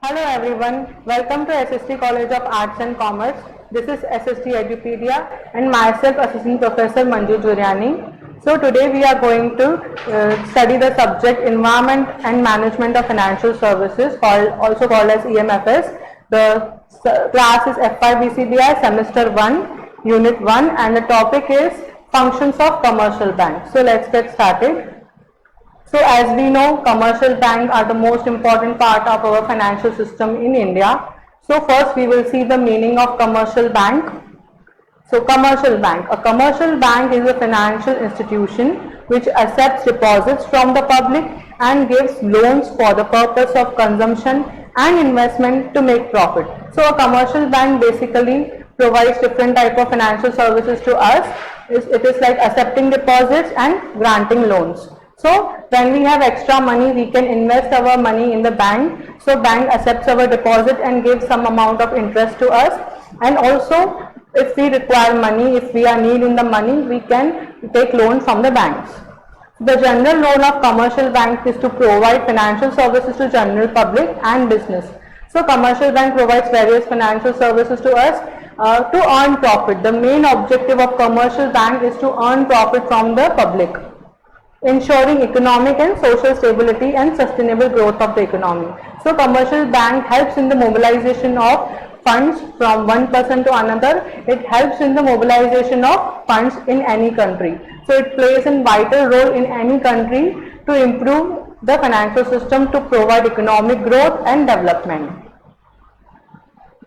Hello everyone, welcome to SST College of Arts and Commerce. This is SST Edupedia and myself Assistant Professor Manju Juriani. So today we are going to study the subject Environment and Management of Financial Services, also called as EMFS. The class is FIBCBI Semester 1, Unit 1, and the topic is Functions of Commercial Bank. So let's get started. So as we know, commercial banks are the most important part of our financial system in India. So first we will see the meaning of commercial bank. So commercial bank. A commercial bank is a financial institution which accepts deposits from the public and gives loans for the purpose of consumption and investment to make profit. So a commercial bank basically provides different type of financial services to us. It is like accepting deposits and granting loans. So when we have extra money, we can invest our money in the bank. So bank accepts our deposit and gives some amount of interest to us. And also if we require money, if we are needing the money, we can take loan from the banks. The general role of commercial bank is to provide financial services to general public and business. So commercial bank provides various financial services to us to earn profit. The main objective of commercial bank is to earn profit from the public, ensuring economic and social stability and sustainable growth of the economy. So commercial bank helps in the mobilization of funds from one person to another. It helps in the mobilization of funds in any country. So it plays a vital role in any country to improve the financial system to provide economic growth and development.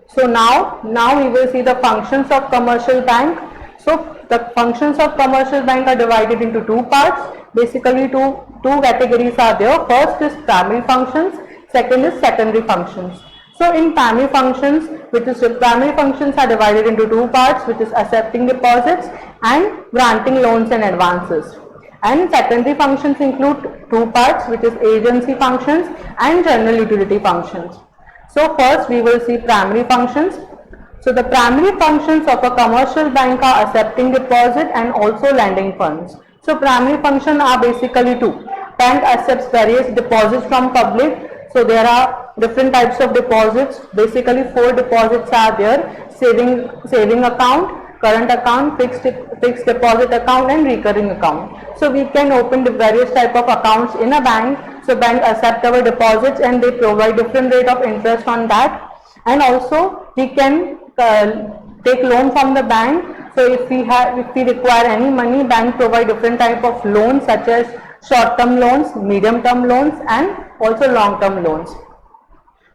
So now we will see the functions of commercial bank. So the functions of commercial bank are divided into two parts. Basically two categories are there. First is primary functions, second is secondary functions. So in primary functions, primary functions are divided into two parts, which is accepting deposits and granting loans and advances. And secondary functions include two parts, which is agency functions and general utility functions. So first we will see primary functions. So the primary functions of a commercial bank are accepting deposit and also lending funds. So primary functions are basically two. Bank accepts various deposits from public. So there are different types of deposits. Basically four deposits are there: saving account, current account, fixed deposit account, and recurring account. So we can open the various type of accounts in a bank. So bank accept our deposits and they provide different rate of interest on that. And also we can take loan from the bank. So if we require any money, bank provide different type of loans such as short-term loans, medium-term loans, and also long-term loans.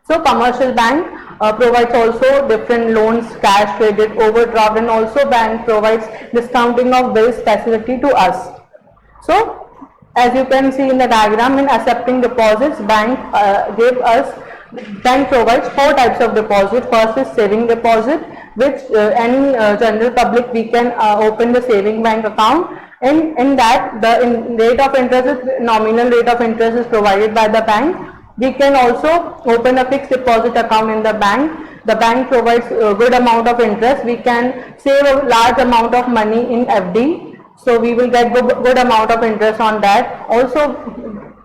So commercial bank provides also different loans, cash, credit, overdraft, and also bank provides discounting of bills facility to us. So as you can see in the diagram, in accepting deposits, bank provides four types of deposit. First is saving deposit, which any general public we can open the saving bank account. In that the rate of interest is nominal rate of interest is provided by the bank. We can also open a fixed deposit account in the bank. The bank provides a good amount of interest. We can save a large amount of money in FD. So we will get good amount of interest on that. Also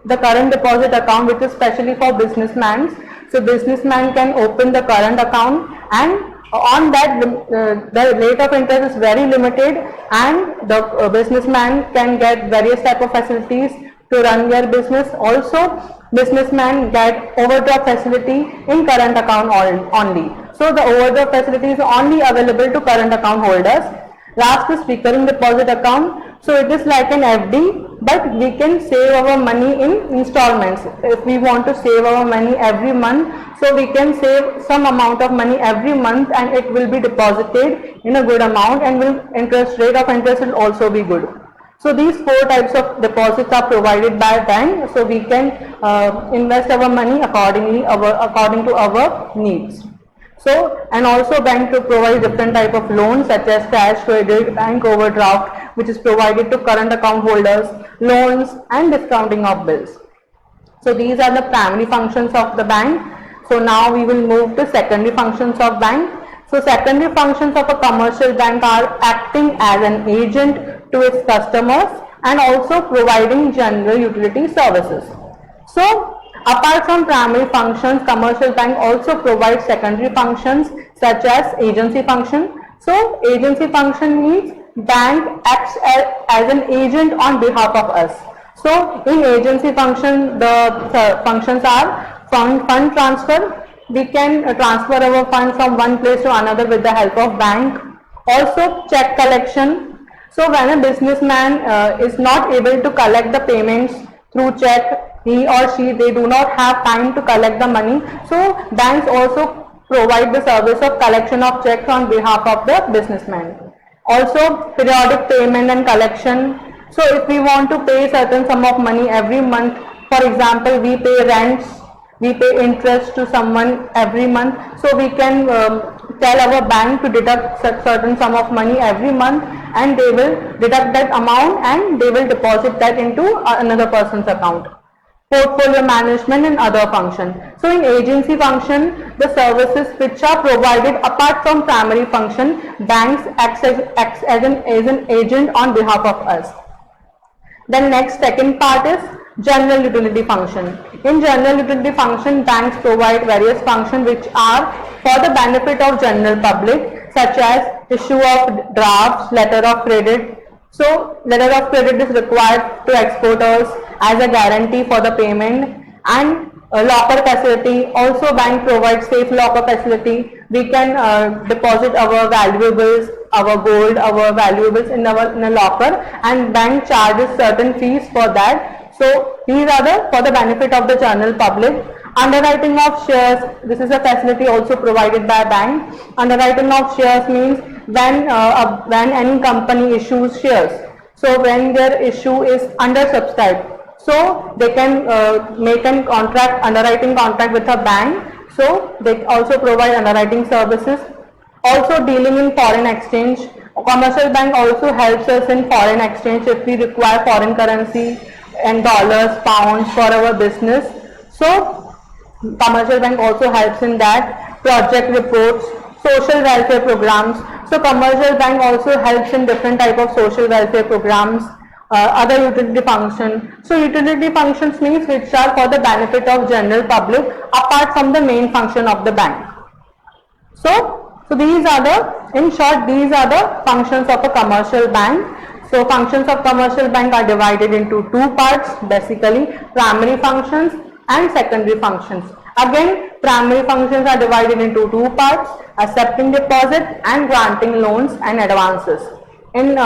the current deposit account, which is specially for businessmen. So businessman can open the current account, and on that the rate of interest is very limited, and the businessman can get various type of facilities to run their business. Also businessman get overdraft facility in current account only. So the overdraft facility is only available to current account holders. Last is recurring deposit account. So it is like an FD, but we can save our money in installments. If we want to save our money every month, so we can save some amount of money every month and it will be deposited in a good amount, and interest rate of interest will also be good. So these four types of deposits are provided by bank. So we can invest our money according to our needs. So, and also bank to provide different type of loans such as cash, credit, bank overdraft, which is provided to current account holders, loans, and discounting of bills. So these are the primary functions of the bank. So now we will move to secondary functions of bank. So secondary functions of a commercial bank are acting as an agent to its customers and also providing general utility services. So Apart from primary functions, commercial bank also provides secondary functions such as agency function. So agency function means bank acts as an agent on behalf of us. So in agency function, the functions are fund transfer. We can transfer our fund from one place to another with the help of bank. Also check collection. So when a businessman is not able to collect the payments through check, he or she, they do not have time to collect the money. So banks also provide the service of collection of checks on behalf of the businessman. Also periodic payment and collection. So if we want to pay certain sum of money every month, for example, we pay rents, we pay interest to someone every month, so we can tell our bank to deduct certain sum of money every month, and they will deduct that amount and they will deposit that into another person's account. Portfolio management and other function. So in agency function, the services which are provided apart from primary function, banks acts as an agent on behalf of us. Then next, second part is general utility function. In general utility function, banks provide various functions which are for the benefit of general public, such as issue of drafts, letter of credit. So letter of credit is required to exporters as a guarantee for the payment, and locker facility. Also bank provides safe locker facility. We can deposit our valuables, our gold, our valuables in a locker, and bank charges certain fees for that. So these are for the benefit of the general public. Underwriting of shares, this is a facility also provided by bank. Underwriting of shares means when any company issues shares. So when their issue is undersubscribed, so they can make an underwriting contract with a bank. So they also provide underwriting services. Also dealing in foreign exchange. A commercial bank also helps us in foreign exchange if we require foreign currency and dollars, pounds for our business. So commercial bank also helps in that. Project reports, social welfare programs. So commercial bank also helps in different type of social welfare programs. Other utility function. So utility functions means which are for the benefit of general public apart from the main function of the bank. So these are in short, these are the functions of a commercial bank. So functions of commercial bank are divided into two parts, basically primary functions and secondary functions. Again, primary functions are divided into two parts, accepting deposit and granting loans and advances. In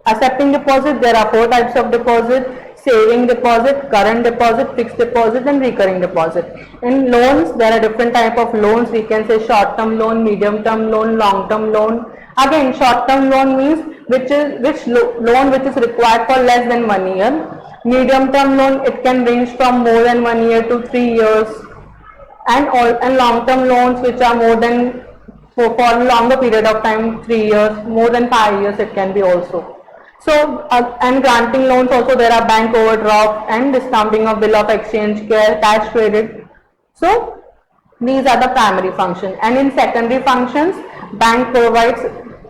accepting deposit, there are four types of deposit: saving deposit, current deposit, fixed deposit, and recurring deposit. In loans, there are different type of loans. We can say short term loan, medium term loan, long term loan. Again, short term loan means loan which is required for less than 1 year. Medium term loan, it can range from more than 1 year to 3 years, and long term loans which are more than for longer period of time, 3 years, more than 5 years it can be also. So and granting loans also, there are bank overdraft and discounting of bill of exchange, cash credit. So these are the primary functions. And in secondary functions, bank provides,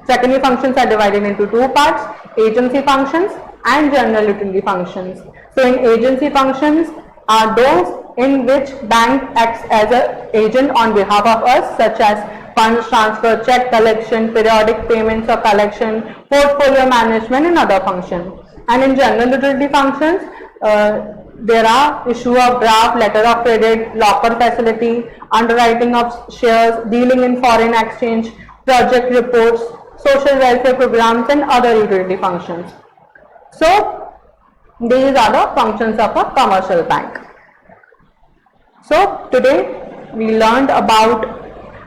secondary functions are divided into two parts: agency functions and general utility functions. So in agency functions are those in which bank acts as an agent on behalf of us, such as funds transfer, check collection, periodic payments or collection, portfolio management, and other functions. And in general utility functions, there are issue of draft, letter of credit, locker facility, underwriting of shares, dealing in foreign exchange, project reports, social welfare programs, and other utility functions. So these are the functions of a commercial bank. So today we learned about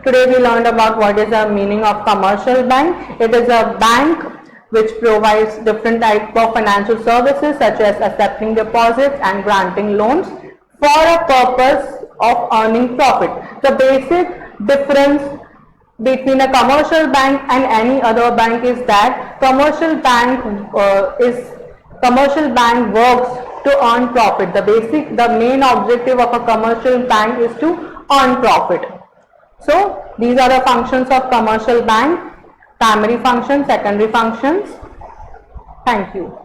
what is the meaning of commercial bank. It is a bank which provides different types of financial services such as accepting deposits and granting loans for a purpose of earning profit. The basic difference between a commercial bank and any other bank is that commercial bank works to earn profit. The main objective of a commercial bank is to earn profit. So these are the functions of commercial bank: primary functions, secondary functions. Thank you.